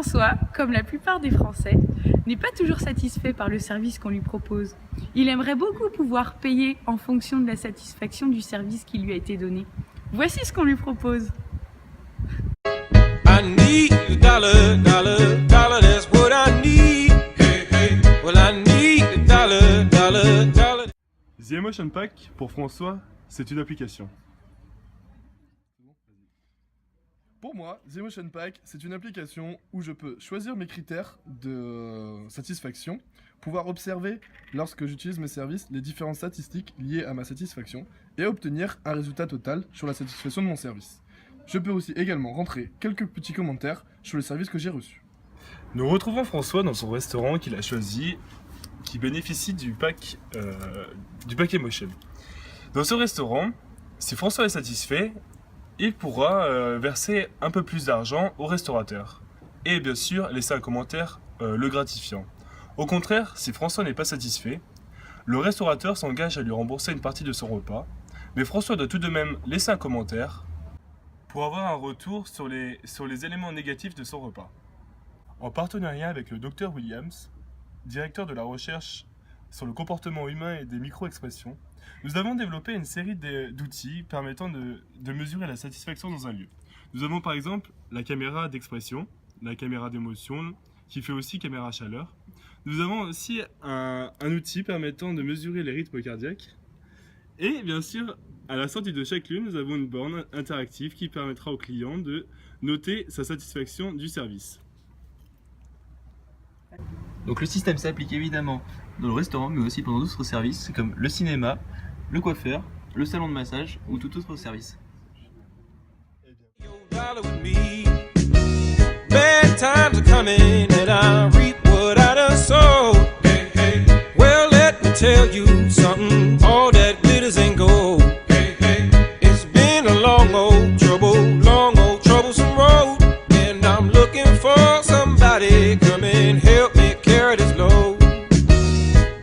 François, comme la plupart des Français, n'est pas toujours satisfait par le service qu'on lui propose. Il aimerait beaucoup pouvoir payer en fonction de la satisfaction du service qui lui a été donné. Voici ce qu'on lui propose. I need a dollar, dollar, dollar, that's what I need. Hey, hey. Well, I need a dollar, dollar, dollar. The Emotion Pack, pour François, c'est une application. Pour moi, The Emotion Pack, c'est une application où je peux choisir mes critères de satisfaction, pouvoir observer, lorsque j'utilise mes services, les différentes statistiques liées à ma satisfaction et obtenir un résultat total sur la satisfaction de mon service. Je peux aussi également rentrer quelques petits commentaires sur le service que j'ai reçu. Nous retrouvons François dans son restaurant qu'il a choisi, qui bénéficie du pack Emotion. Dans ce restaurant, si François est satisfait, il pourra verser un peu plus d'argent au restaurateur et bien sûr laisser un commentaire le gratifiant. Au contraire, si François n'est pas satisfait, le restaurateur s'engage à lui rembourser une partie de son repas, mais François doit tout de même laisser un commentaire pour avoir un retour sur les éléments négatifs de son repas. En partenariat avec le Dr Williams, directeur de la recherche sur le comportement humain et des micro-expressions, nous avons développé une série d'outils permettant de mesurer la satisfaction dans un lieu. Nous avons par exemple la caméra d'expression, la caméra d'émotion, qui fait aussi caméra chaleur. Nous avons aussi un outil permettant de mesurer les rythmes cardiaques. Et bien sûr, à la sortie de chaque lieu, nous avons une borne interactive qui permettra au client de noter sa satisfaction du service. Donc le système s'applique évidemment dans le restaurant, mais aussi pendant d'autres services comme le cinéma, le coiffeur, le salon de massage ou tout autre service. Bad times are coming and I reap what I done sowed. Hey, hey. Well, let me tell you something, all that glitters ain't gold. Hey, hey. It's been a long old troublesome road, and I'm looking for somebody come and help me carry this load.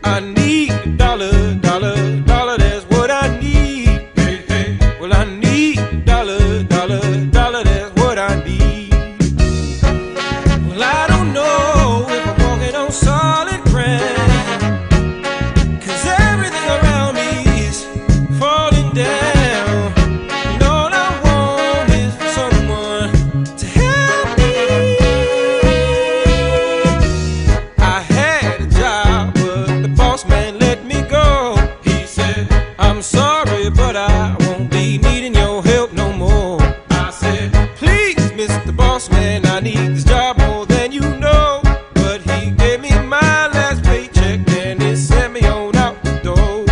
I need a dollar, dollar, dollar, that's what I need. Hey, hey. Well, I need a dollar, dollar, dollar, that's what I need. Well, I don't know if I'm walking on solid ground, 'cause everything around me is falling down, and all I want is someone to help me. I had a job, but the boss man let me go. He said, I'm sorry, but I won't be needing your help no more. I said, please, Mr. Boss Man, I need this job more than you know. But he gave me my last paycheck and he sent me on out the door.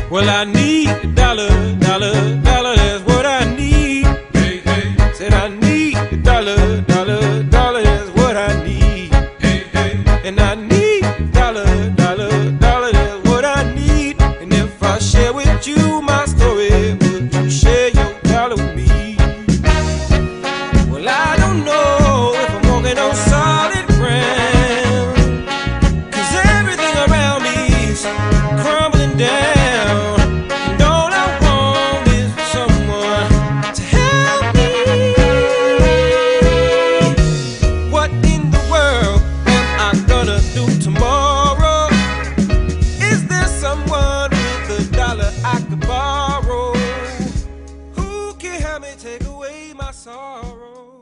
Well, I need a dollar, dollar, dollar, that's what I need. Hey, hey. Said I need a dollar, dollar, dollar, that's what I need. Hey, hey. And I need a dollar, dollar, dollar, that's what I need. And if I share with you my story, would you share your dollar with me? Well, I don't know if I'm walking on solid ground, 'cause everything around me is crumbling down, and all I want is someone to help me. What in the world am I gonna do tomorrow? Is there someone with a dollar I could borrow? Who can help me take away my sorrow?